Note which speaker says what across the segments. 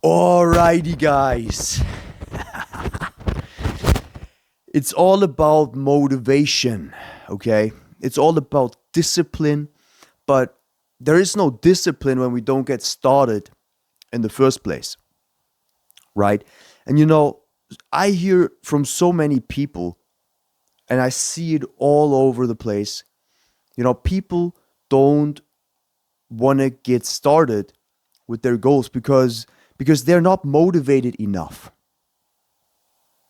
Speaker 1: Alrighty, guys. It's all about motivation, okay? It's all about discipline, but there is no discipline when we don't get started in the first place, right? And I hear from so many people, and I see it all over the place. People don't want to get started with their goals because they're not motivated enough.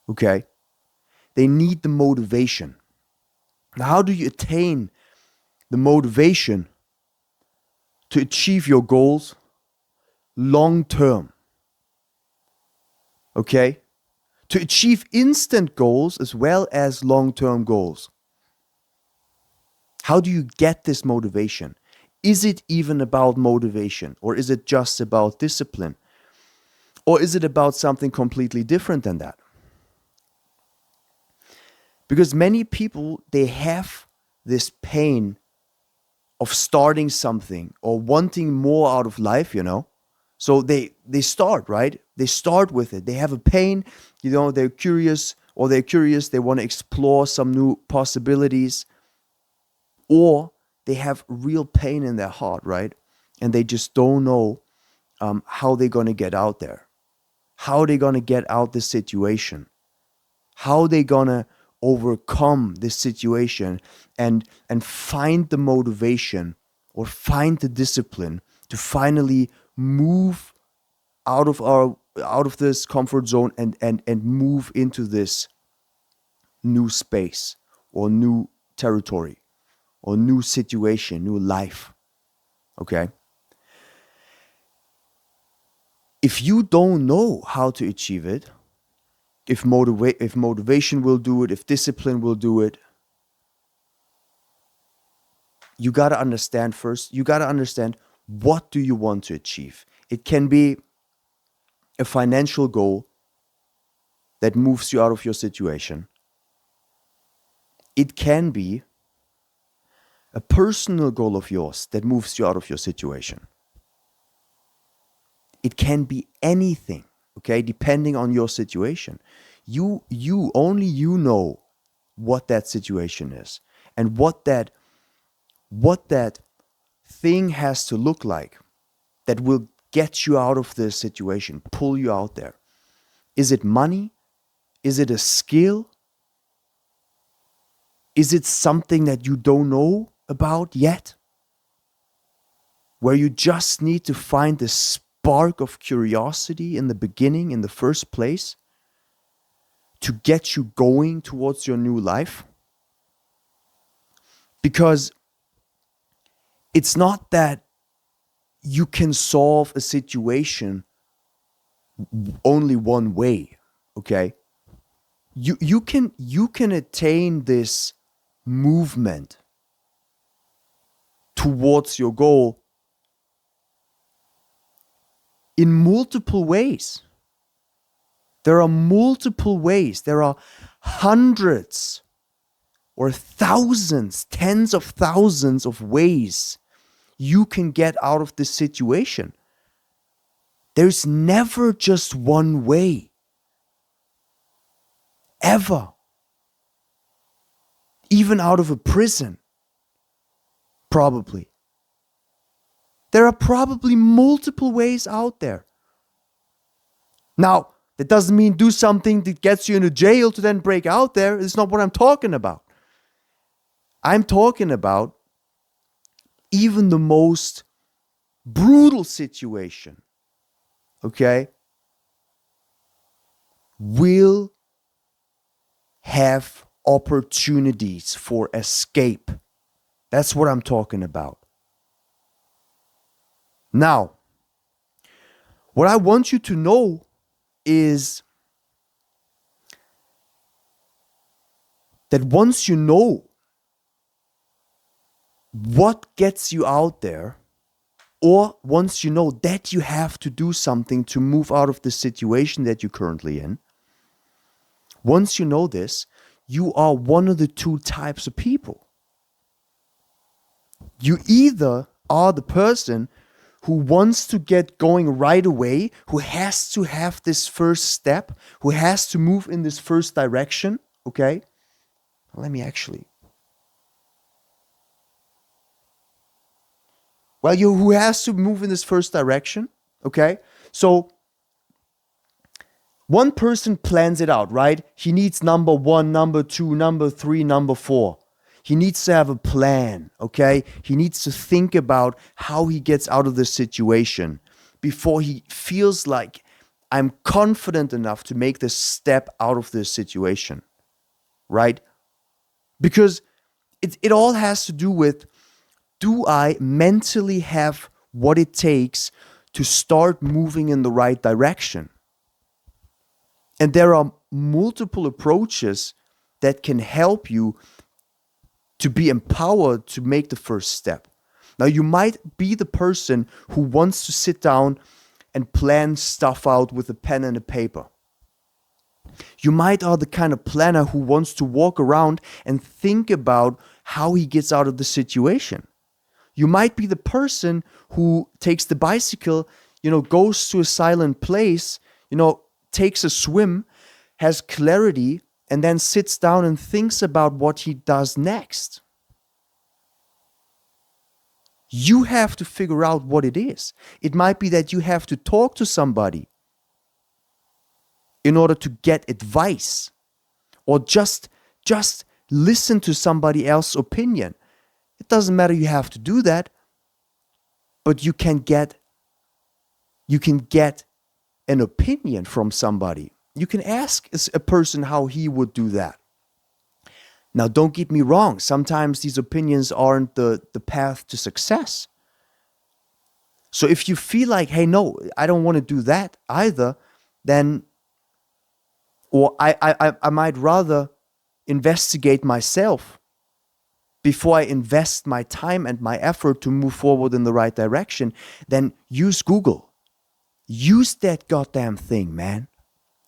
Speaker 1: Okay? They need the motivation. Now, how do you attain the motivation to achieve your goals long term? Okay? To achieve instant goals as well as long term goals. How do you get this motivation? Is it even about motivation, or is it just about discipline? Or is it about something completely different than that? Because many people, they have this pain of starting something or wanting more out of life, So they start, right? They start with it. They have a pain, they're curious, they want to explore some new possibilities. Or they have real pain in their heart, right? And they just don't know how they're going to get out there. How they're going to get out the situation. How they're going to overcome this situation and find the motivation or find the discipline to finally move out of this comfort zone and move into this new space or new territory or new situation, new life. Okay? If you don't know how to achieve it, if motivation will do it, if discipline will do it, you got to understand first, what do you want to achieve? It can be a financial goal that moves you out of your situation. It can be a personal goal of yours that moves you out of your situation. It can be anything, okay, depending on your situation. Only you know what that situation is and what that thing has to look like that will get you out of this situation, pull you out there. Is it money? Is it a skill? Is it something that you don't know about yet? Where you just need to find the spark of curiosity in the beginning, in the first place, to get you going towards your new life? Because it's not that you can solve a situation only one way, okay? You can attain this movement towards your goal in multiple ways. There are multiple ways. There are hundreds or thousands, tens of thousands of ways you can get out of this situation. There's never just one way. Ever. Even out of a prison. Probably. There are probably multiple ways out there. Now, that doesn't mean do something that gets you into jail to then break out there. It's not what I'm talking about. I'm talking about even the most brutal situation, okay, will have opportunities for escape. That's what I'm talking about. Now, what I want you to know is that once you know what gets you out there, or once you know that you have to do something to move out of the situation that you're currently in, once you know this, you are one of the two types of people. You either are the person who wants to get going right away, who has to have this first step, who has to move in this first direction, okay? Let me actually. Well, who has to move in this first direction, okay? So one person plans it out, right? He needs number 1, number 2, number 3, number 4. He needs to have a plan, okay? He needs to think about how he gets out of this situation before he feels like I'm confident enough to make this step out of this situation, right? Because it all has to do with, do I mentally have what it takes to start moving in the right direction? And there are multiple approaches that can help you to be empowered to make the first step. Now, you might be the person who wants to sit down and plan stuff out with a pen and a paper. You might are the kind of planner who wants to walk around and think about how he gets out of the situation. You might be the person who takes the bicycle, goes to a silent place, takes a swim, has clarity, and then sits down and thinks about what he does next. You have to figure out what it is. It might be that you have to talk to somebody in order to get advice, or just listen to somebody else's opinion. It doesn't matter you have to do that, but you can get an opinion from somebody. You can ask a person how he would do that. Now, don't get me wrong. Sometimes these opinions aren't the path to success. So if you feel like, hey, no, I don't want to do that either, then, or I might rather investigate myself before I invest my time and my effort to move forward in the right direction, then use Google. Use that goddamn thing, man.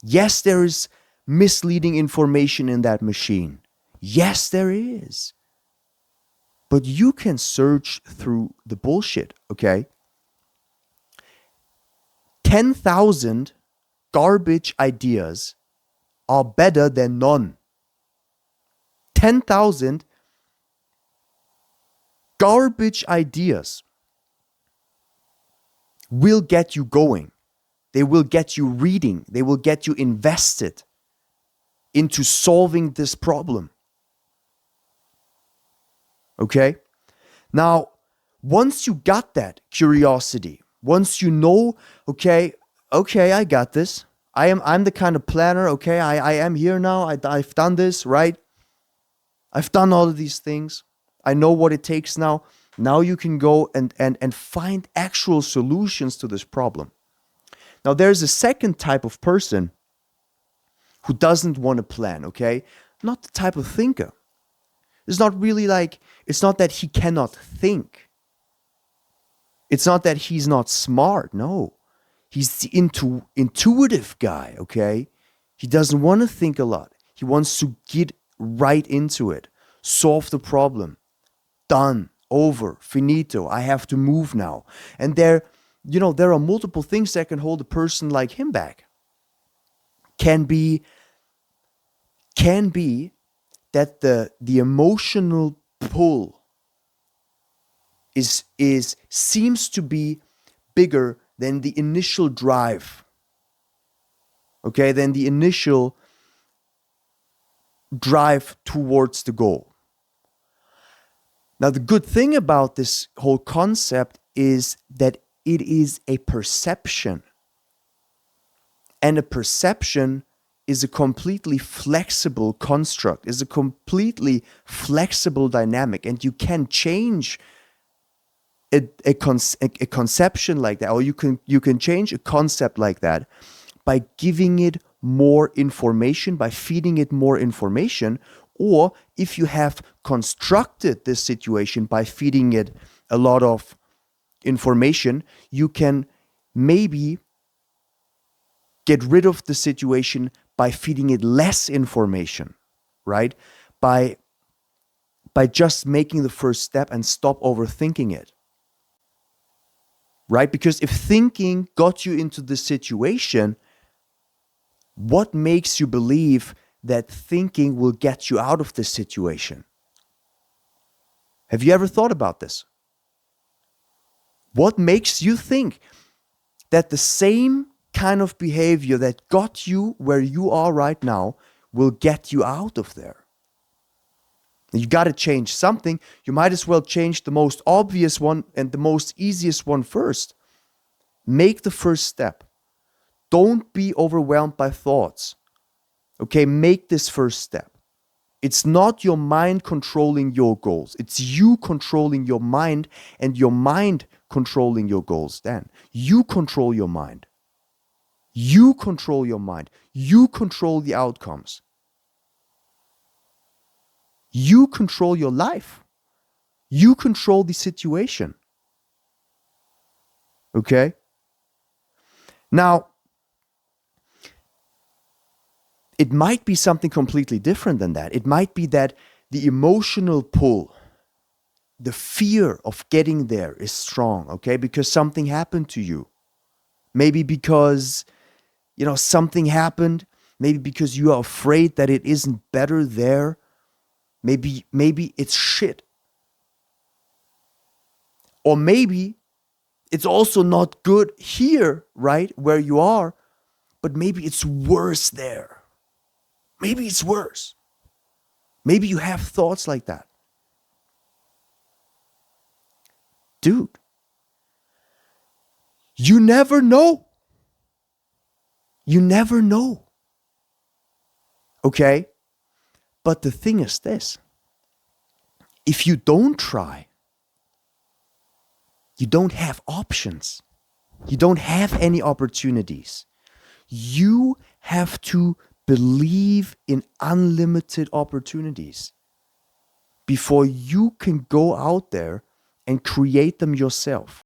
Speaker 1: Yes, there is misleading information in that machine. Yes, there is. But you can search through the bullshit, okay? 10,000 garbage ideas are better than none. 10,000 garbage ideas will get you going. They will get you reading. They will get you invested into solving this problem. Okay? Now, once you got that curiosity, once you know, okay, I got this. I'm the kind of planner, okay, I am here now. I've done this, right? I've done all of these things. I know what it takes now. Now you can go and find actual solutions to this problem. Now, there's a second type of person who doesn't want to plan, okay? Not the type of thinker. It's not really like, it's not that he cannot think. It's not that he's not smart, no. He's the intuitive guy, okay? He doesn't want to think a lot. He wants to get right into it. Solve the problem. Done. Over. Finito. I have to move now. And there are multiple things that can hold a person like him back. Can be that the emotional pull seems to be bigger than the initial drive. Okay, than the initial drive towards the goal. Now, the good thing about this whole concept is that it is a perception. And a perception is a completely flexible construct, is a completely flexible dynamic. And you can change a conception like that, or you can change a concept like that by giving it more information, by feeding it more information, or if you have constructed this situation by feeding it a lot of information, you can maybe get rid of the situation by feeding it less information, right? By just making the first step and stop overthinking it, right? Because if thinking got you into this situation, what makes you believe that thinking will get you out of this situation? Have you ever thought about this? What makes you think that the same kind of behavior that got you where you are right now will get you out of there? You got to change something. You might as well change the most obvious one and the most easiest one first. Make the first step. Don't be overwhelmed by thoughts. Okay, make this first step. It's not your mind controlling your goals. It's you controlling your mind and your mind controlling your goals then. You control your mind. You control your mind. You control the outcomes. You control your life. You control the situation. Okay? Now, it might be something completely different than that. It might be that the emotional pull, the fear of getting there is strong, okay? Because something happened to you. Maybe because, something happened. Maybe because you are afraid that it isn't better there. Maybe it's shit. Or maybe it's also not good here, right, where you are, but maybe it's worse there. Maybe it's worse. Maybe you have thoughts like that. Dude, you never know. You never know. Okay? But the thing is this. If you don't try, you don't have options. You don't have any opportunities. You have to believe in unlimited opportunities before you can go out there and create them yourself.